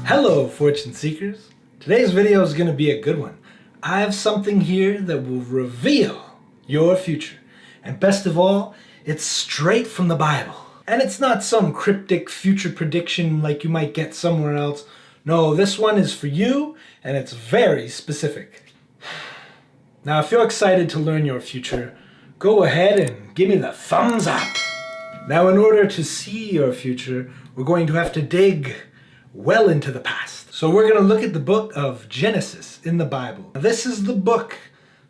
Hello, fortune seekers. Today's video is going to be a good one. I have something here that will reveal your future. And best of all, it's straight from the Bible. And it's not some cryptic future prediction like you might get somewhere else. No, this one is for you, and it's very specific. Now, if you're excited to learn your future, go ahead and give me the thumbs up. Now, in order to see your future, we're going to have to dig well into the past. So we're going to look at the book of Genesis in the Bible. Now, this is the book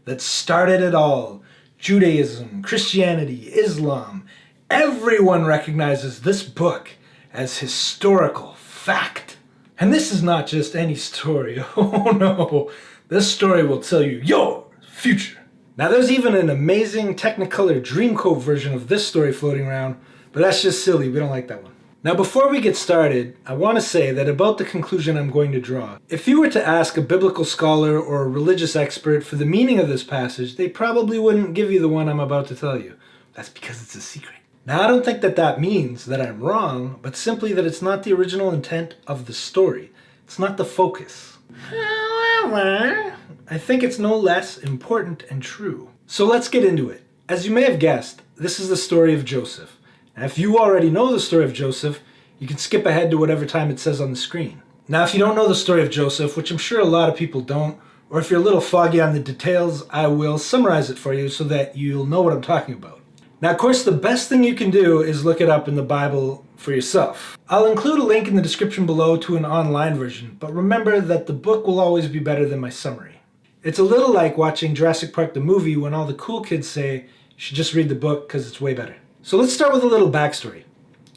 that started it all. Judaism, Christianity, Islam. Everyone recognizes this book as historical fact. And this is not just any story. Oh no, this story will tell you your future. Now there's even an amazing Technicolor Dreamcoat version of this story floating around, but that's just silly, we don't like that one. Now before we get started, I want to say that about the conclusion I'm going to draw, if you were to ask a biblical scholar or a religious expert for the meaning of this passage, they probably wouldn't give you the one I'm about to tell you. That's because it's a secret. Now I don't think that means that I'm wrong, but simply that it's not the original intent of the story. It's not the focus. However, I think it's no less important and true. So let's get into it. As you may have guessed, this is the story of Joseph. Now if you already know the story of Joseph, you can skip ahead to whatever time it says on the screen. Now if you don't know the story of Joseph, which I'm sure a lot of people don't, or if you're a little foggy on the details, I will summarize it for you so that you'll know what I'm talking about. Now, of course, the best thing you can do is look it up in the Bible for yourself. I'll include a link in the description below to an online version, but remember that the book will always be better than my summary. It's a little like watching Jurassic Park the movie when all the cool kids say, you should just read the book because it's way better. So let's start with a little backstory.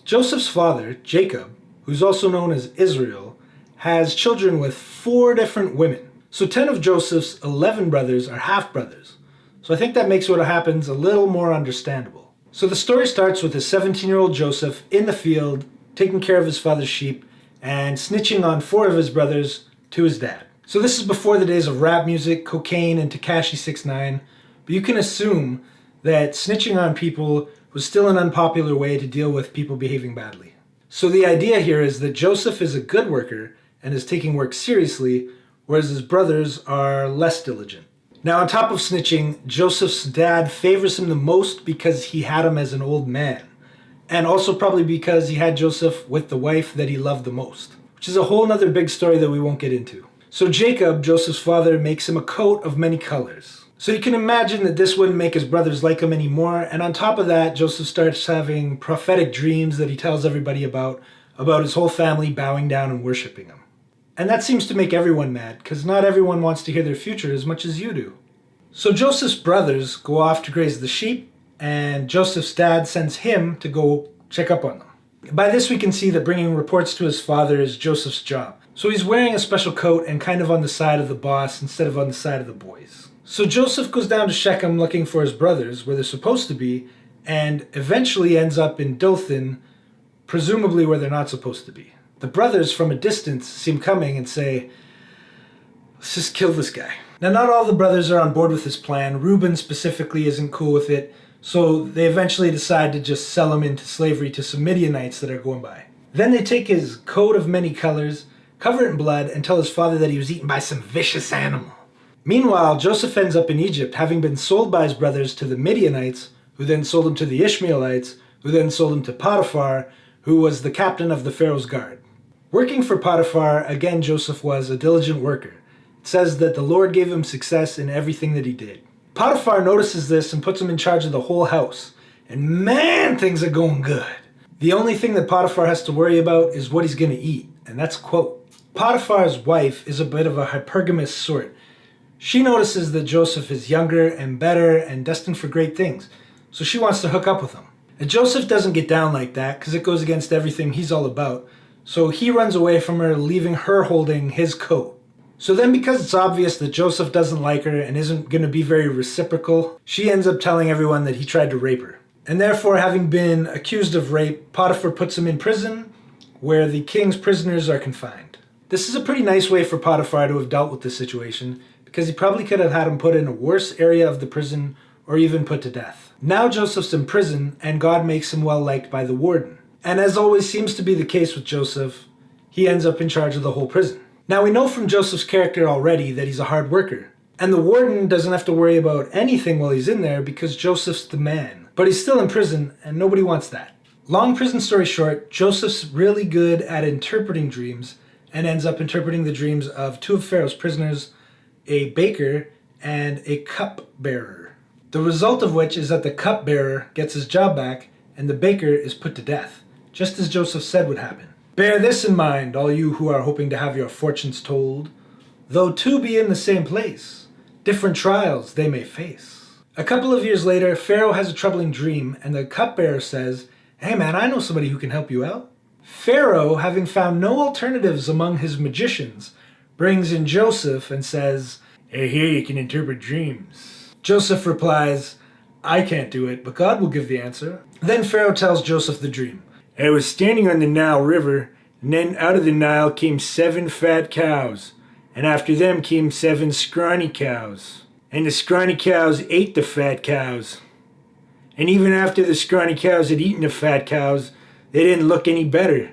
Joseph's father, Jacob, who's also known as Israel, has children with 4 different women. So 10 of Joseph's 11 brothers are half-brothers. So I think that makes what happens a little more understandable. So the story starts with a 17-year-old Joseph in the field, taking care of his father's sheep, and snitching on 4 of his brothers to his dad. So this is before the days of rap music, cocaine, and Tekashi 6ix9ine, but you can assume that snitching on people was still an unpopular way to deal with people behaving badly. So the idea here is that Joseph is a good worker and is taking work seriously, whereas his brothers are less diligent. Now, on top of snitching, Joseph's dad favors him the most because he had him as an old man. And also probably because he had Joseph with the wife that he loved the most. Which is a whole nother big story that we won't get into. So Jacob, Joseph's father, makes him a coat of many colors. So you can imagine that this wouldn't make his brothers like him anymore. And on top of that, Joseph starts having prophetic dreams that he tells everybody about his whole family bowing down and worshiping him. And that seems to make everyone mad, because not everyone wants to hear their future as much as you do. So Joseph's brothers go off to graze the sheep, and Joseph's dad sends him to go check up on them. By this we can see that bringing reports to his father is Joseph's job. So he's wearing a special coat and kind of on the side of the boss instead of on the side of the boys. So Joseph goes down to Shechem looking for his brothers, where they're supposed to be, and eventually ends up in Dothan, presumably where they're not supposed to be. The brothers from a distance see him coming and say, let's just kill this guy. Now, not all the brothers are on board with this plan. Reuben specifically isn't cool with it, so they eventually decide to just sell him into slavery to some Midianites that are going by. Then they take his coat of many colors, cover it in blood, and tell his father that he was eaten by some vicious animal. Meanwhile, Joseph ends up in Egypt, having been sold by his brothers to the Midianites, who then sold him to the Ishmaelites, who then sold him to Potiphar, who was the captain of the Pharaoh's guard. Working for Potiphar, again, Joseph was a diligent worker. It says that the Lord gave him success in everything that he did. Potiphar notices this and puts him in charge of the whole house. And man, things are going good. The only thing that Potiphar has to worry about is what he's going to eat. And that's a quote. Potiphar's wife is a bit of a hypergamous sort. She notices that Joseph is younger and better and destined for great things. So she wants to hook up with him. And Joseph doesn't get down like that because it goes against everything he's all about. So he runs away from her, leaving her holding his coat. So then, because it's obvious that Joseph doesn't like her and isn't going to be very reciprocal, she ends up telling everyone that he tried to rape her. And therefore, having been accused of rape, Potiphar puts him in prison, where the king's prisoners are confined. This is a pretty nice way for Potiphar to have dealt with the situation, because he probably could have had him put in a worse area of the prison, or even put to death. Now Joseph's in prison, and God makes him well liked by the warden. And as always seems to be the case with Joseph, he he ends up in charge of the whole prison. Now we know from Joseph's character already that he's a hard worker. And the warden doesn't have to worry about anything while he's in there because Joseph's the man. But he's still in prison and nobody wants that. Long prison story short, Joseph's really good at interpreting dreams and ends up interpreting the dreams of two of Pharaoh's prisoners, a baker and a cupbearer. The result of which is that the cupbearer gets his job back and the baker is put to death, just as Joseph said would happen. Bear this in mind, all you who are hoping to have your fortunes told. Though two be in the same place, different trials they may face. A couple of years later, Pharaoh has a troubling dream and the cupbearer says, "Hey man, I know somebody who can help you out." Pharaoh, having found no alternatives among his magicians, brings in Joseph and says, "Hey, here you can interpret dreams." Joseph replies, "I can't do it, but God will give the answer." Then Pharaoh tells Joseph the dream. "I was standing on the Nile River, and then out of the Nile came 7 fat cows, and after them came 7 scrawny cows. And the scrawny cows ate the fat cows. And even after the scrawny cows had eaten the fat cows, they didn't look any better.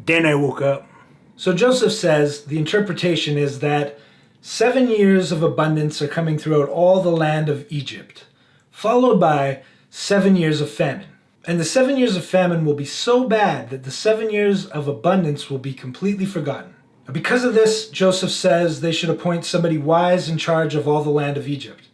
Then I woke up." So Joseph says the interpretation is that 7 years of abundance are coming throughout all the land of Egypt, followed by 7 years of famine. And the 7 years of famine will be so bad that the 7 years of abundance will be completely forgotten. Because of this, Joseph says they should appoint somebody wise in charge of all the land of Egypt.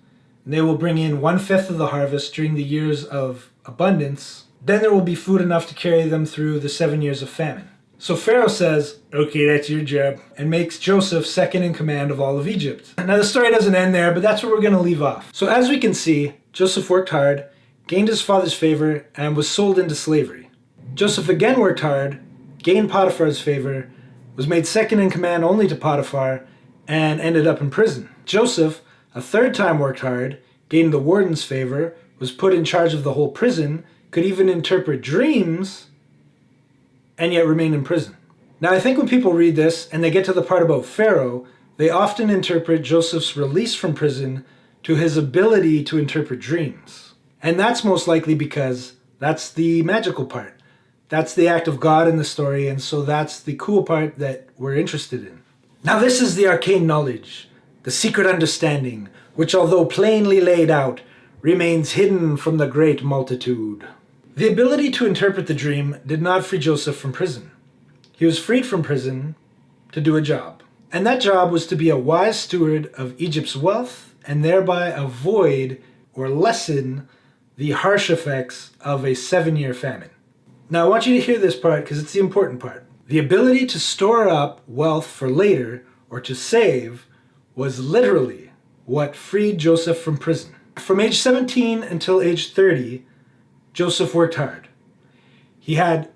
And they will bring in 1/5 of the harvest during the years of abundance. Then there will be food enough to carry them through the 7 years of famine. So Pharaoh says, "Okay, that's your job," and makes Joseph second in command of all of Egypt. Now the story doesn't end there, but that's where we're going to leave off. So as we can see, Joseph worked hard, gained his father's favor, and was sold into slavery. Joseph again worked hard, gained Potiphar's favor, was made second in command only to Potiphar, and ended up in prison. Joseph, a third time worked hard, gained the warden's favor, was put in charge of the whole prison, could even interpret dreams, and yet remain in prison. Now I think when people read this and they get to the part about Pharaoh, they often interpret Joseph's release from prison to his ability to interpret dreams. And that's most likely because that's the magical part. That's the act of God in the story, and so that's the cool part that we're interested in. Now this is the arcane knowledge, the secret understanding, which although plainly laid out, remains hidden from the great multitude. The ability to interpret the dream did not free Joseph from prison. He was freed from prison to do a job. And that job was to be a wise steward of Egypt's wealth and thereby avoid or lessen the harsh effects of a 7-year famine. Now I want you to hear this part because it's the important part. The ability to store up wealth for later or to save was literally what freed Joseph from prison. From age 17 until age 30, Joseph worked hard. He had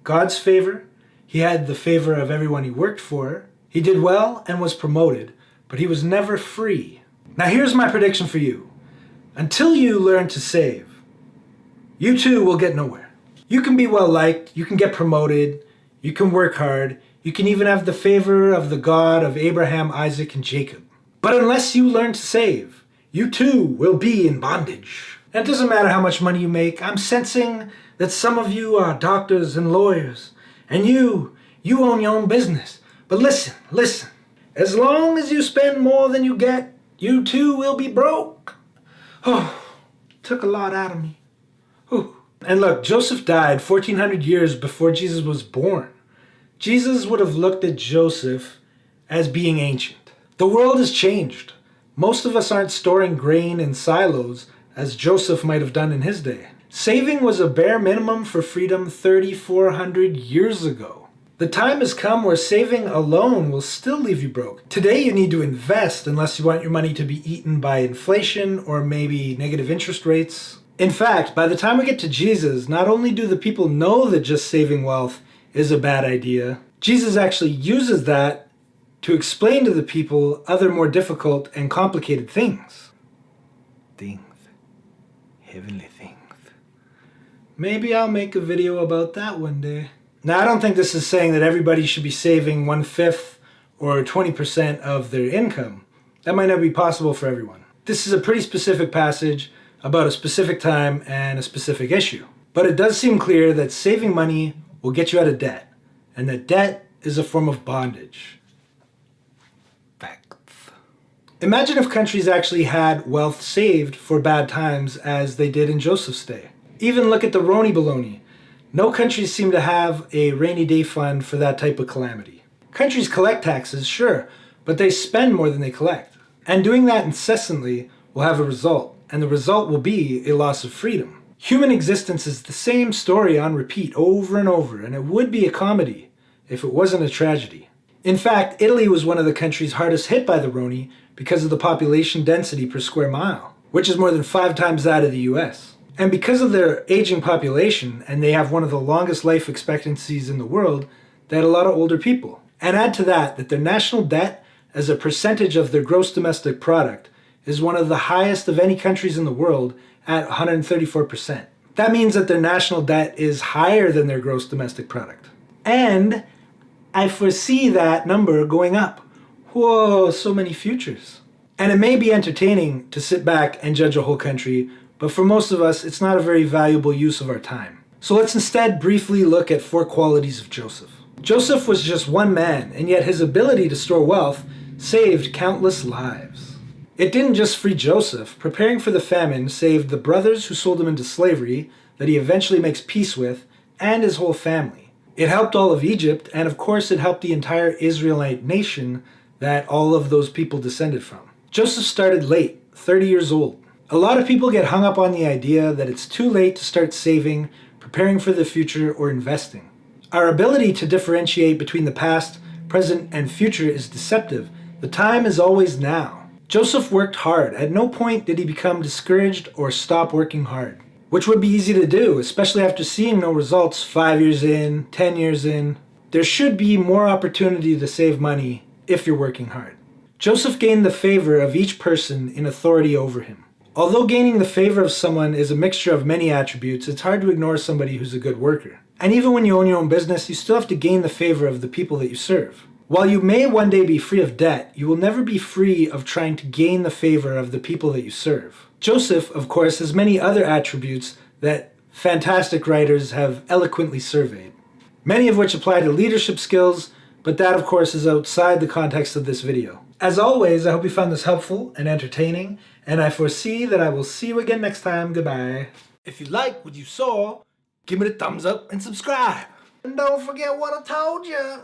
God's favor. He had the favor of everyone he worked for. He did well and was promoted, but he was never free. Now here's my prediction for you. Until you learn to save, you too will get nowhere. You can be well liked, you can get promoted, you can work hard, you can even have the favor of the God of Abraham, Isaac, and Jacob. But unless you learn to save, you too will be in bondage. And it doesn't matter how much money you make. I'm sensing that some of you are doctors and lawyers, and you own your own business. But listen. As long as you spend more than you get, you too will be broke. Oh, took a lot out of me. Whew. And look, Joseph died 1400 years before Jesus was born. Jesus would have looked at Joseph as being ancient. The world has changed. Most of us aren't storing grain in silos as Joseph might have done in his day. Saving was a bare minimum for freedom 3,400 years ago. The time has come where saving alone will still leave you broke. Today you need to invest unless you want your money to be eaten by inflation or maybe negative interest rates. In fact, by the time we get to Jesus, not only do the people know that just saving wealth is a bad idea, Jesus actually uses that to explain to the people other more difficult and complicated things. Heavenly things. Maybe I'll make a video about that one day. Now, I don't think this is saying that everybody should be saving 1/5 or 20% of their income. That might not be possible for everyone. This is a pretty specific passage about a specific time and a specific issue. But it does seem clear that saving money will get you out of debt, and that debt is a form of bondage. Facts. Imagine if countries actually had wealth saved for bad times as they did in Joseph's day. Even look at the Roni baloney. No countries seem to have a rainy day fund for that type of calamity. Countries collect taxes, sure, but they spend more than they collect. And doing that incessantly will have a result, and the result will be a loss of freedom. Human existence is the same story on repeat over and over, and it would be a comedy if it wasn't a tragedy. In fact, Italy was one of the countries hardest hit by the Roni because of the population density per square mile, which is more than 5 times that of the US. And because of their aging population, and they have one of the longest life expectancies in the world, they had a lot of older people. And add to that their national debt as a percentage of their gross domestic product is one of the highest of any countries in the world at 134%. That means that their national debt is higher than their gross domestic product. And I foresee that number going up. Whoa, so many futures. And it may be entertaining to sit back and judge a whole country, but for most of us, it's not a very valuable use of our time. So let's instead briefly look at 4 qualities of Joseph. Joseph was just one man, and yet his ability to store wealth saved countless lives. It didn't just free Joseph. Preparing for the famine saved the brothers who sold him into slavery that he eventually makes peace with, and his whole family. It helped all of Egypt, and of course it helped the entire Israelite nation that all of those people descended from. Joseph started late, 30 years old. A lot of people get hung up on the idea that it's too late to start saving, preparing for the future, or investing. Our ability to differentiate between the past, present, and future is deceptive. The time is always now. Joseph worked hard. At no point did he become discouraged or stop working hard, which would be easy to do, especially after seeing no results 5 years in, 10 years in. There should be more opportunity to save money if you're working hard. Joseph gained the favor of each person in authority over him. Although gaining the favor of someone is a mixture of many attributes, it's hard to ignore somebody who's a good worker. And even when you own your own business, you still have to gain the favor of the people that you serve. While you may one day be free of debt, you will never be free of trying to gain the favor of the people that you serve. Joseph, of course, has many other attributes that fantastic writers have eloquently surveyed, many of which apply to leadership skills, but that, of course, is outside the context of this video. As always, I hope you found this helpful and entertaining, and I foresee that I will see you again next time. Goodbye. If you like what you saw, give me the thumbs up and subscribe. And don't forget what I told you.